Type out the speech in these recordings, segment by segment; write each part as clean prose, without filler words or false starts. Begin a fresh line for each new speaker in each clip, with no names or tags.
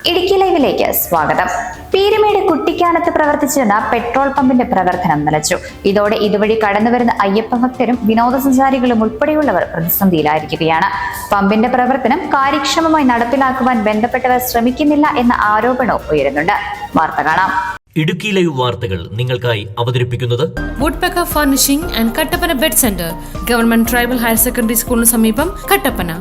ഇടുക്കി ലൈവിലേക്ക് സ്വാഗതം. പീരുമേട് കുട്ടിക്കാനത്ത് പ്രവർത്തിച്ചിരുന്ന പെട്രോൾ പമ്പിന്റെ പ്രവർത്തനം നിലച്ചു. ഇതോടെ ഇതുവഴി കടന്നുവരുന്ന അയ്യപ്പ ഭക്തരും വിനോദസഞ്ചാരികളും ഉൾപ്പെടെയുള്ളവർ പ്രതിസന്ധിയിലായിരിക്കുകയാണ്. പമ്പിന്റെ പ്രവർത്തനം കാര്യക്ഷമമായി നടപ്പിലാക്കുവാൻ ബന്ധപ്പെട്ടവർ ശ്രമിക്കുന്നില്ല എന്ന ആരോപണവും ഉയരുന്നുണ്ട്. വാർത്ത കാണാം.
ഇടുക്കി ലൈവ് വാർത്തകൾ നിങ്ങൾക്കായി അവതരിപ്പിക്കുന്നത്
woodpecker furnishing and Kattappana bed centre, government tribal higher secondary സ്കൂളിന് സമീപം, കട്ടപ്പന.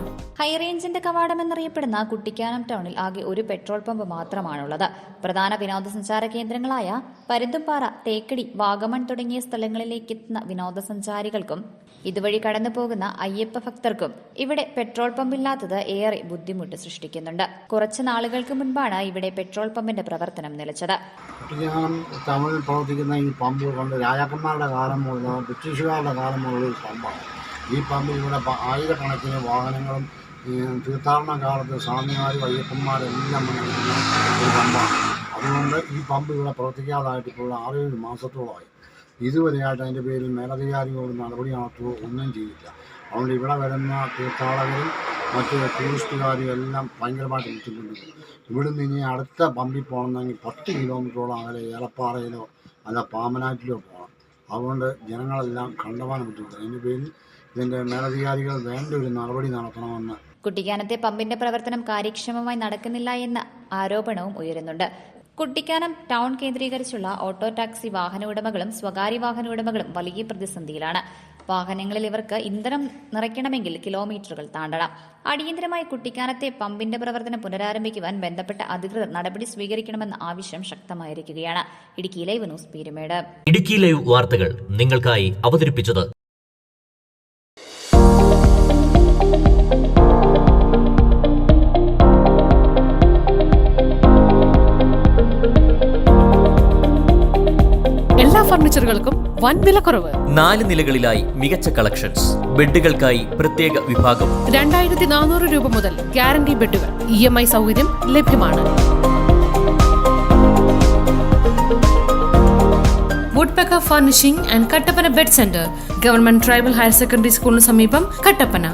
ഹൈറേഞ്ചിന്റെ കവാടം എന്നറിയപ്പെടുന്ന കുട്ടിക്കാനം ടൗണിൽ ആകെ ഒരു പെട്രോൾ പമ്പ് മാത്രമാണുള്ളത്. പ്രധാന വിനോദസഞ്ചാര കേന്ദ്രങ്ങളായ പരുന്തുംപാറ, തേക്കടി, വാഗമൺ തുടങ്ങിയ സ്ഥലങ്ങളിലേക്ക് എത്തുന്ന വിനോദസഞ്ചാരികൾക്കും ഇതുവഴി കടന്നു പോകുന്ന അയ്യപ്പ ഭക്തർക്കും ഇവിടെ പെട്രോൾ പമ്പില്ലാത്തത് ഏറെ ബുദ്ധിമുട്ട് സൃഷ്ടിക്കുന്നുണ്ട്. കുറച്ച് നാളുകൾക്ക് മുൻപാണ് ഇവിടെ പെട്രോൾ പമ്പിന്റെ പ്രവർത്തനം നിലച്ചത്.
കുട്ടിക്കാനം ടൗണിൽ പ്രവർത്തിക്കുന്ന ഈ പമ്പ് കൊണ്ട് രാജാക്കന്മാരുടെ കാലം മുതൽ ബ്രിട്ടീഷുകാരുടെ കാലം മുതലുള്ള ഈ പമ്പാണ്. ഈ പമ്പിൽ ഇവിടെ ആയിരക്കണക്കിന് വാഹനങ്ങളും തീർത്ഥാടന കാലത്ത് സ്വാമിമാരും അയ്യപ്പന്മാരെല്ലാം വന്നിരിക്കുന്ന ഒരു പമ്പാണ്. അതുകൊണ്ട് ഈ പമ്പ് ഇവിടെ പ്രവർത്തിക്കാതായിട്ട് ഇപ്പോൾ 6-7 മാസത്തോളമായി. ഇതുവരെയായിട്ട് അതിൻ്റെ പേരിൽ മേലധികാരികളോട് നടപടി നടത്തുകയോ ഒന്നും ചെയ്യില്ല. അതുകൊണ്ട് ഇവിടെ വരുന്ന തീർത്ഥാടകരും മറ്റ് ടൂറിസ്റ്റുകാരും എല്ലാം ഭയങ്കരമായിട്ട് ബുദ്ധിമുട്ടുണ്ട്. ഇവിടുന്ന് ഇനി അടുത്ത പമ്പിൽ പോകണമെങ്കിൽ 10 കിലോമീറ്ററോളം അകലെ ഏലപ്പാറയിലോ അല്ല പാമ്പനാറ്റിലോ പോകണം. അതുകൊണ്ട് ജനങ്ങളെല്ലാം കണ്ടമാനം ബുദ്ധിമുട്ടുണ്ട്. അതിൻ്റെ പേരിൽ ഇതിൻ്റെ മേലധികാരികൾ വേണ്ട ഒരു നടപടി നടത്തണമെന്ന്.
കുട്ടിക്കാനത്തെ പമ്പിന്റെ പ്രവർത്തനം കാര്യക്ഷമമായി നടക്കുന്നില്ല എന്ന ആരോപണവും ഉയരുന്നുണ്ട്. കുട്ടിക്കാനം ടൗൺ കേന്ദ്രീകരിച്ചുള്ള ഓട്ടോ ടാക്സി വാഹന ഉടമകളും സ്വകാര്യ വാഹന ഉടമകളും വലിയ പ്രതിസന്ധിയിലാണ്. വാഹനങ്ങളിൽ ഇവർക്ക് ഇന്ധനം നിറയ്ക്കണമെങ്കിൽ കിലോമീറ്ററുകൾ താണ്ടണം. അടിയന്തരമായി കുട്ടിക്കാനത്തെ പമ്പിന്റെ പ്രവർത്തനം പുനരാരംഭിക്കുവാൻ ബന്ധപ്പെട്ട അധികൃതർ നടപടി സ്വീകരിക്കണമെന്ന ആവശ്യം ശക്തമായിരിക്കുകയാണ്. Idukki live news, Peerumedu.
Idukki live വാർത്തകൾ നിങ്ങൾക്കായി അവതരിപ്പിച്ചത്
എല്ലാ ഫർണിച്ചറുകൾക്കും വൻ വിലക്കുറവ്.
4 നിലകളിലായി മികച്ച കളക്ഷൻസ്. ബെഡുകൾക്കായി പ്രത്യേക വിഭാഗം.
2400 രൂപ മുതൽ ഗ്യാരണ്ടി ബെഡുകൾ. EMI സൗകര്യം ലഭ്യമാണ്. Woodpecker furnishing and Kattappana bed centre, government tribal higher secondary സ്കൂളിന് സമീപം, കട്ടപ്പന.